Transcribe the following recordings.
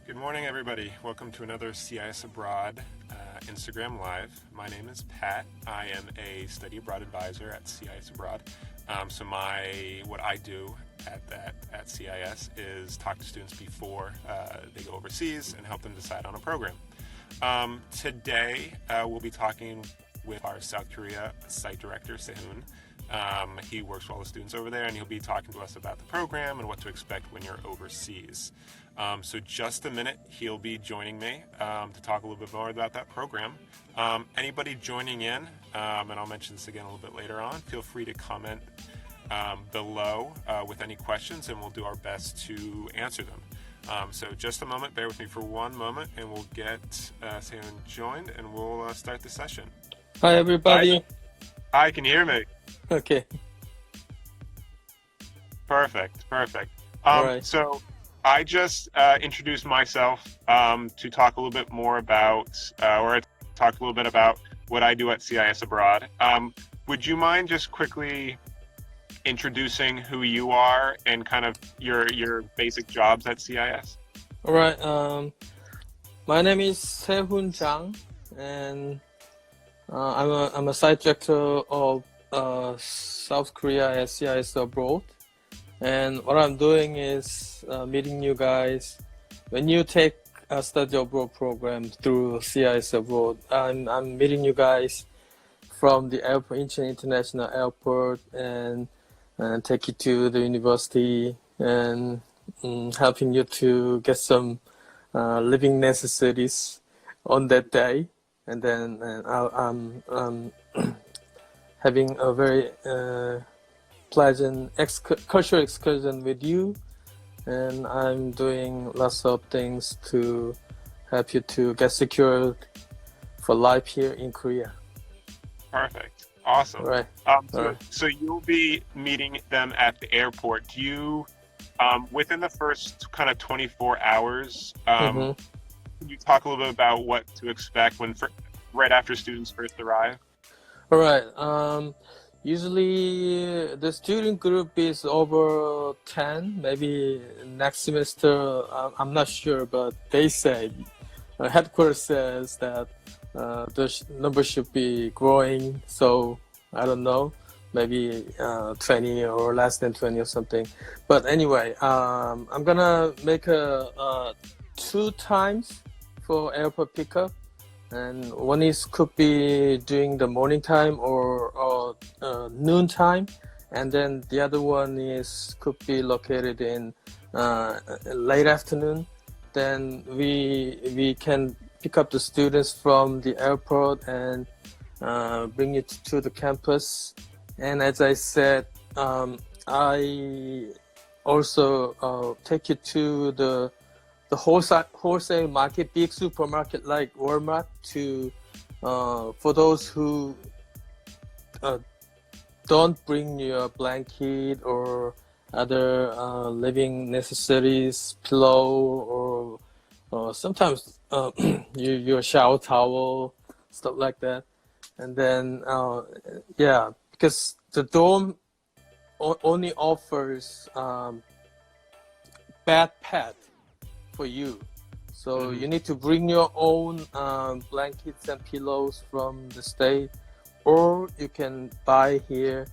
Good morning, everybody. Welcome to another CIS Abroad Instagram Live. My name is Pat. I am a study abroad advisor at CIS Abroad. What I do at CIS is talk to students before they go overseas and help them decide on a program. Today, we'll be talking with our South Korea site director, Sehoon. He works with all the students over there, and he'll be talking to us about the program and what to expect when you're overseas. So just a minute, he'll be joining me to talk a little bit more about that program. Anybody joining in, and I'll mention this again a little bit later on, feel free to comment below with any questions, and we'll do our best to answer them. So just a moment, bear with me for one moment, and we'll get Sehoon joined, and we'll start the session. Hi, everybody. Hi, can you hear me? Okay. Perfect. All right. So I just introduced myself to talk a little bit more about, what I do at CIS Abroad. Would you mind just quickly introducing who you are and kind of your basic jobs at CIS? All right. My name is Sehoon Jang, and I'm a site director of South Korea at CIS Abroad. And what I'm doing is meeting you guys. When you take a study abroad program through CIS Abroad, I'm meeting you guys from the airport, Incheon International Airport, and take you to the university and helping you to get some living necessities on that day. And then I'm having a very pleasant cultural excursion with you, and I'm doing lots of things to help you to get secured for life here in Korea. Perfect. Awesome. Right. So you'll be meeting them at the airport. Do you, within the first kind of 24 hours, can you talk a little bit about what to expect right after students first arrive? All right. Usually the student group is over 10, maybe next semester, I'm not sure, but they say, headquarters says that the number should be growing, so I don't know, maybe 20 or less than 20 or something. But anyway, I'm gonna make a 2 times for airport pickup. And one could be during the morning time or noon time, and then the other one could be located in late afternoon. Then we can pick up the students from the airport and bring you to the campus. And as I said, I also take you to the wholesale market, big supermarket like Walmart, for those who don't bring your blanket or other living necessities, pillow, or sometimes your shower towel, stuff like that. And then because the dorm only offers bed pad for you, so you need to bring your own blankets and pillows from the state, or you can buy here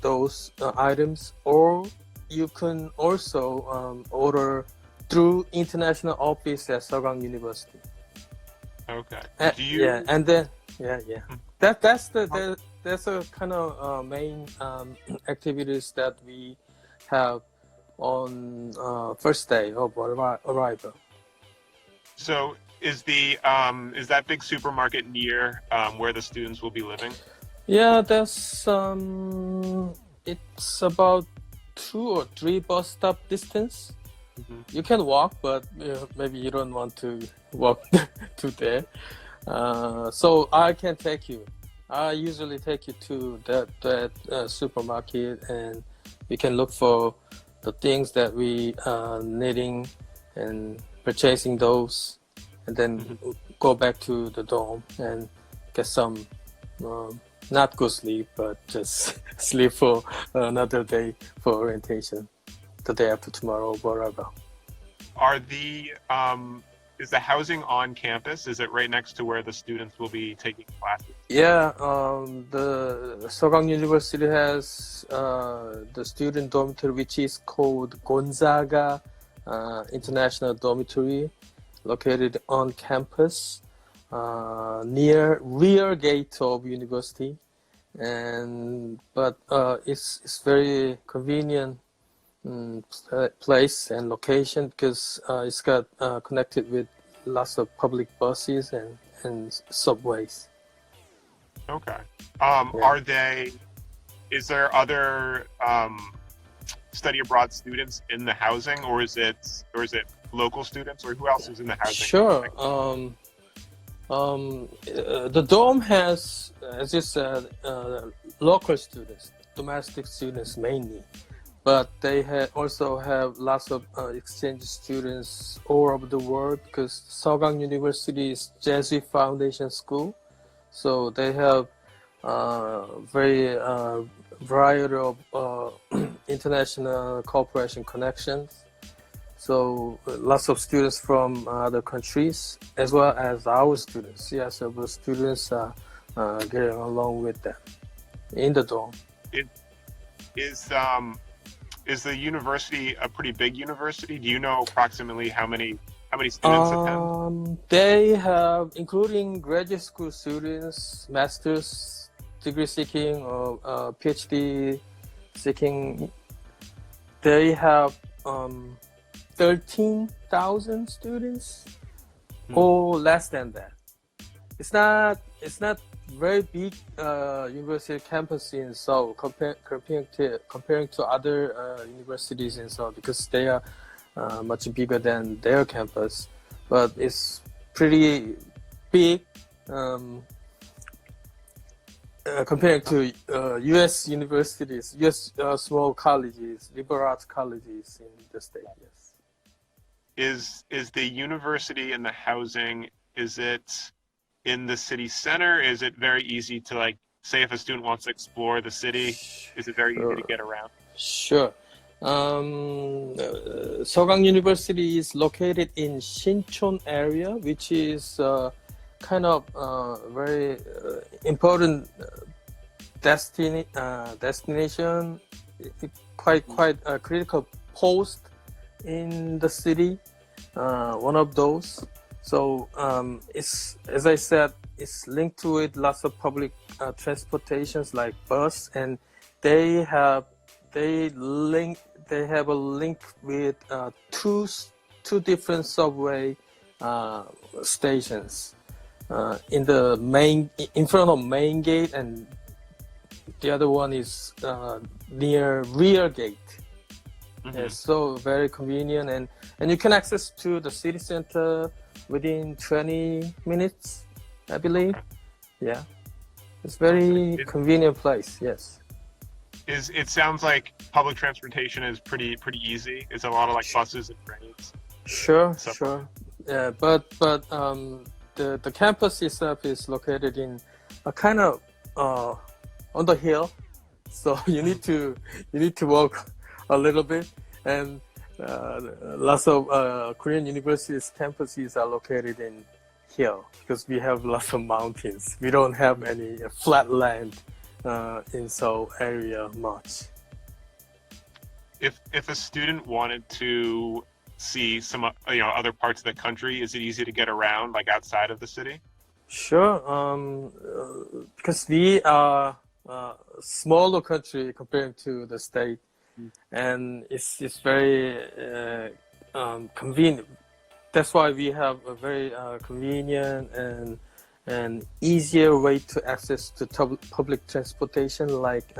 those items, or you can also order through international office at Seoul University. Okay. That's a kind of main activities that we have on first day of arrival. So is that big supermarket near where the students will be living? Yeah, it's about 2 or 3 bus stop distance. You can walk, but maybe you don't want to walk to there. So I can take you. I usually take you to that supermarket, and we can look for the things that we are needing and purchasing those, and then go back to the dorm and get some not good sleep, but just sleep for another day for orientation, the day after tomorrow, whatever. Are the is the housing on campus? Is it right next to where the students will be taking classes? Yeah, the Seoul University has the student dormitory, which is called Gonzaga International Dormitory, located on campus near rear gate of university, but it's very convenient place and location because it's got connected with lots of public buses and subways. Okay. Yeah. Are they? Is there other study abroad students in the housing, or is it local students, or who else is in the housing? Sure. The dorm has, as you said, local students, domestic students mainly, but they also have lots of exchange students all over the world because Seoul University is Jesuit Foundation School, so they have very variety of international cooperation connections. So lots of students from other countries, as well as our students. Yeah, so the students are getting along with them in the dorm. Is the university a pretty big university? Do you know approximately how many students attend? They have, including graduate school students, master's degree seeking or PhD seeking, they have 13,000 students or less than that. It's not very big university campus in Seoul comparing to other universities in Seoul because they are much bigger than their campus, but it's pretty big compared to U.S. universities, U.S. Small colleges, liberal arts colleges in the state. Yes. Is the university and the housing, is it in the city center? Is it very easy to, like, say if a student wants to explore the city, is it very easy to get around? Sure. Seoul University is located in Sinchon area, which is kind of very important destination, quite a critical post in the city, one of those. So it's, as I said, it's linked to it lots of public transportations like bus, and they have a link with two different subway stations in front of main gate, and the other one is near rear gate. It's so very convenient, and you can access to the city center within 20 minutes, I believe. Yeah, it's very convenient place. Yes. It sounds like public transportation is pretty easy. It's a lot of like buses and trains. Sure. Yeah, but the campus itself is located in a kind of on the hill, so you need to walk a little bit, and lots of Korean universities campuses are located in hill because we have lots of mountains. We don't have any flat land in Seoul area much. If a student wanted to see some other parts of the country, is it easy to get around, like outside of the city? Sure, because we are a smaller country compared to the state, and it's very convenient. That's why we have a very convenient and easier way to access to public transportation, like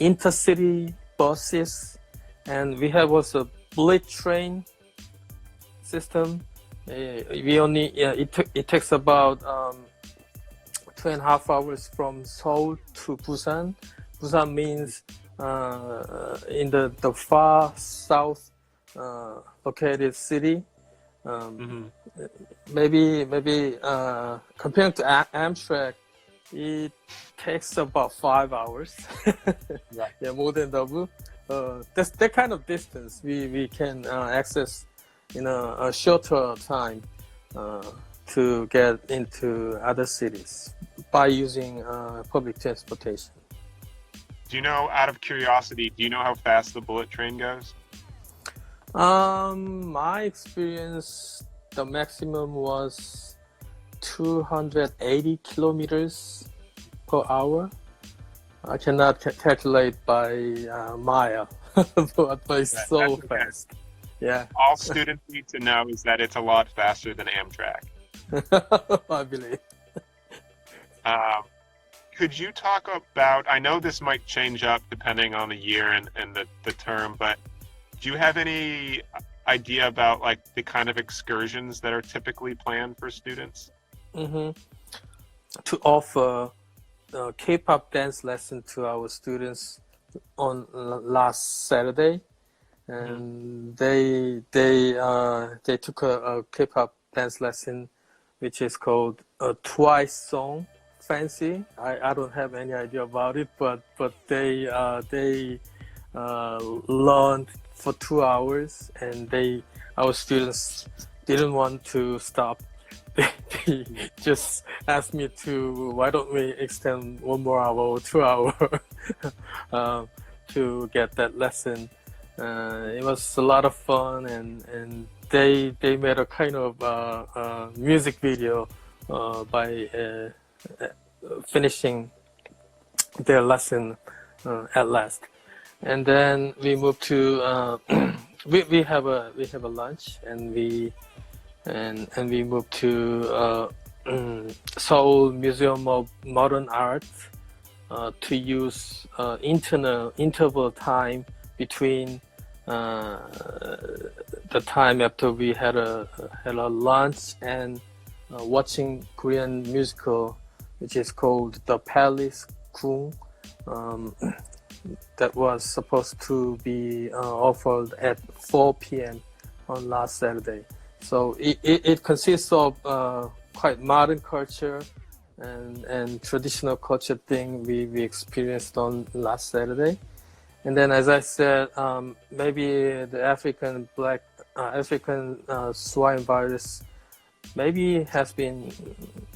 intercity buses, and we have also bullet train system. It takes about 2.5 hours from Seoul to Busan. Busan means in the far south located city. Maybe comparing to Amtrak, it takes about 5 hours. Yeah, more than double. That's that kind of distance we can access in a shorter time to get into other cities by using public transportation. Do you know, out of curiosity, do you know how fast the bullet train goes? My experience, the maximum was 280 kilometers per hour. I cannot calculate by mile, but it's so That's okay. fast. Yeah, All students need to know is that it's a lot faster than Amtrak. I believe. Could you talk about, I know this might change up depending on the year and the term, but do you have any idea about like the kind of excursions that are typically planned for students? Mm-hmm. To offer K-pop dance lesson to our students on last Saturday, and they took a K-pop dance lesson, which is called a Twice song. Fancy. I don't have any idea about it, but they learned for 2 hours, and our students didn't want to stop. They just asked me why don't we extend 1 more hour or 2 hours to get that lesson. It was a lot of fun, and they made a kind of music video by finishing their lesson at last. And then we moved to we have a lunch, and we moved to Seoul Museum of Modern Art to use interval time between the time after we had a lunch and watching Korean musical, which is called The Palace Kung. That was supposed to be offered at 4 p.m. on last Saturday. So it consists of quite modern culture and traditional culture thing we experienced on last Saturday. And then, as I said, maybe the African swine virus maybe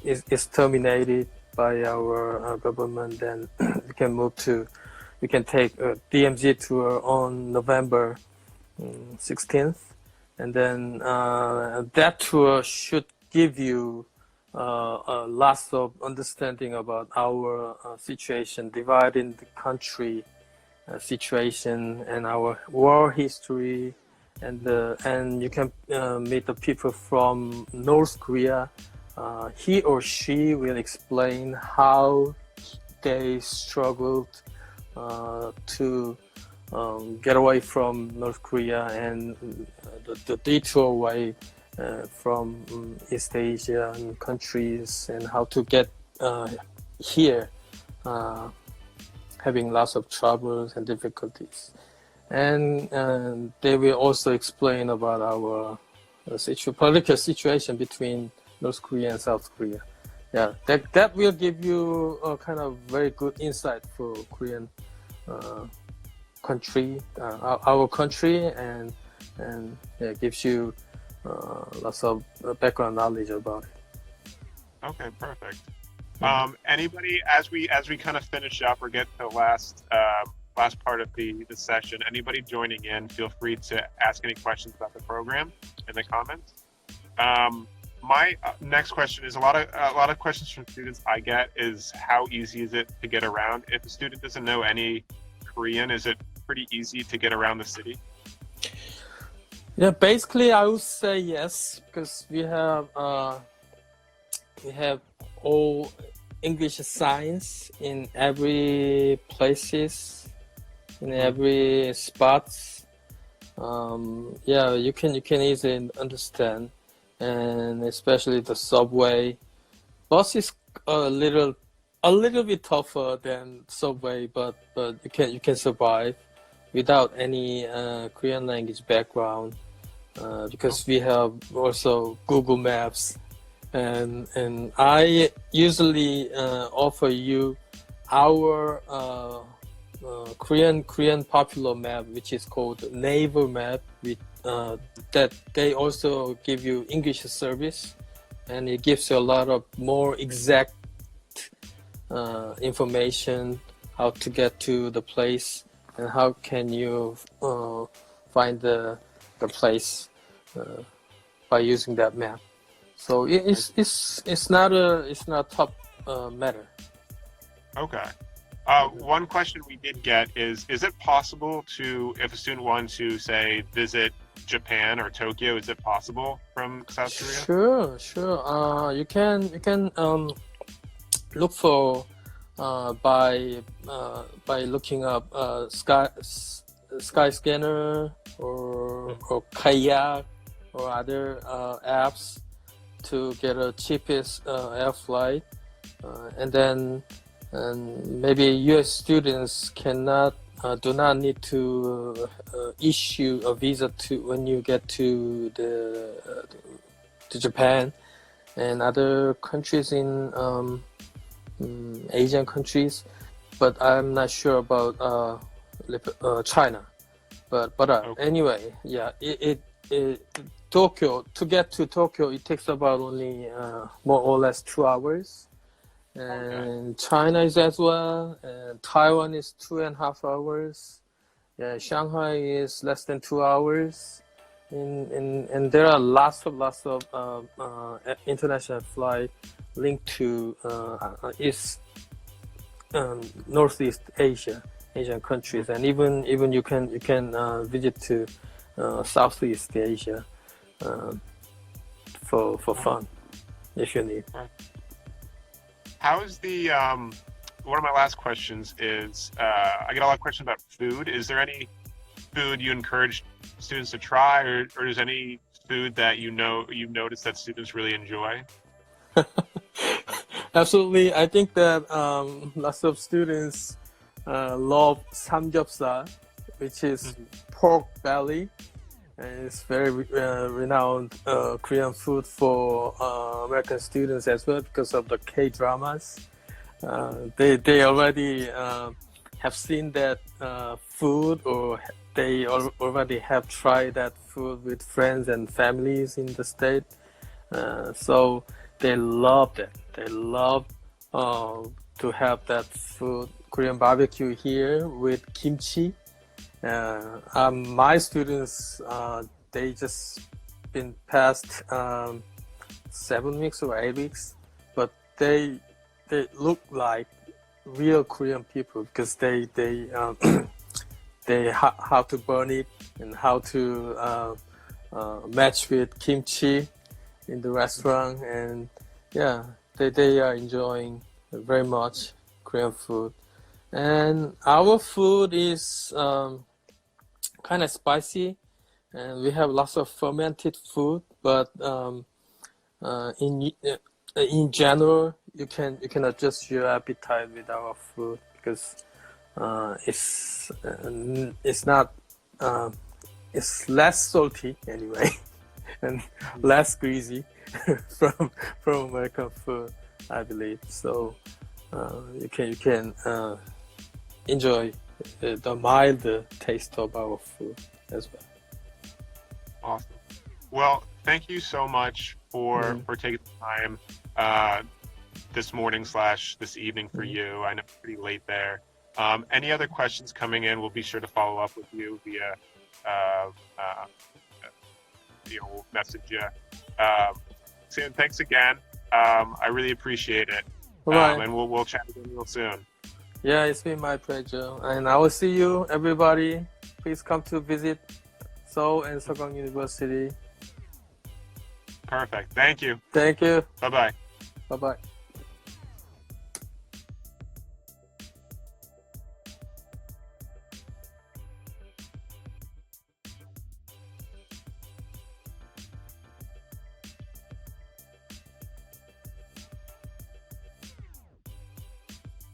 is terminated by our government. Then we can take a DMZ tour on November 16th. And then that tour should give you lots of understanding about our situation, dividing the country situation and our war history, and you can meet the people from North Korea. He or she will explain how they struggled to get away from North Korea and the detour way from East Asian countries, and how to get here, having lots of troubles and difficulties. And they will also explain about our political situation between North Korea and South Korea. Yeah, that will give you a kind of very good insight for Korean country, our country, and gives you lots of background knowledge about it. Okay, perfect. Anybody, as we kind of finish up or get to the last part of the session, anybody joining in, feel free to ask any questions about the program in the comments. My next question is a lot of questions from students I get is, how easy is it to get around? If a student doesn't know any Korean, is it pretty easy to get around the city? Yeah, basically I would say yes, because we have all English signs in every places, in every spots. Yeah, you can easily understand, and especially the subway. Bus is a little bit tougher than subway, but you can survive without any Korean language background, because we have also Google Maps, and I usually offer you our Korean popular map, which is called Naver map, that they also give you English service, and it gives you a lot of more exact information how to get to the place and how can you find the place by using that map. So it's not a tough matter. Okay. One question we did get is it possible to, if a student wanted to, say, visit Japan or Tokyo, is it possible from South Korea? Sure. You can look for by looking up sky scanner or kayak or other apps to get a cheapest air flight, and then maybe U.S. students do not need to issue a visa to when you get to Japan and other countries in Asian countries, but I'm not sure about China. But Okay. anyway, yeah, Tokyo, to get to Tokyo, it takes about only more or less 2 hours. And China is as well, and Taiwan is 2.5 hours. Yeah, Shanghai is less than 2 hours. And there are lots of international flight linked to Northeast Asian countries, and even you can visit to Southeast Asia for fun if you need. How is the one of my last questions is I get a lot of questions about food. Is there any food you encourage students to try, or is any food that you've noticed that students really enjoy? Absolutely, I think that lots of students love samgyeopsal, which is pork belly, and it's very renowned Korean food for American students as well because of the K-dramas. They already have seen that food, or they already have tried that food with friends and families in the state. So they loved it. They love to have that food, Korean barbecue here with kimchi. My students, they just been past 7 weeks or 8 weeks, but they look like real Korean people because they how to burn it and how to match with kimchi in the restaurant, and yeah, they are enjoying very much Korean food. And our food is kind of spicy, and we have lots of fermented food, but in general you can adjust your appetite with our food because it's not it's less salty anyway and less greasy from American food, I believe. So you can enjoy the mild taste of our food as well. Awesome. Well, thank you so much for taking the time this morning / this evening for you. I know it's pretty late there. Any other questions coming in, we'll be sure to follow up with you via we'll message you. Soon. Thanks again. I really appreciate it. Right. And we'll chat again real soon. Yeah, it's been my pleasure. And I will see you, everybody. Please come to visit Seoul and Seoul University. Perfect. Thank you. Thank you. Bye-bye. Bye-bye.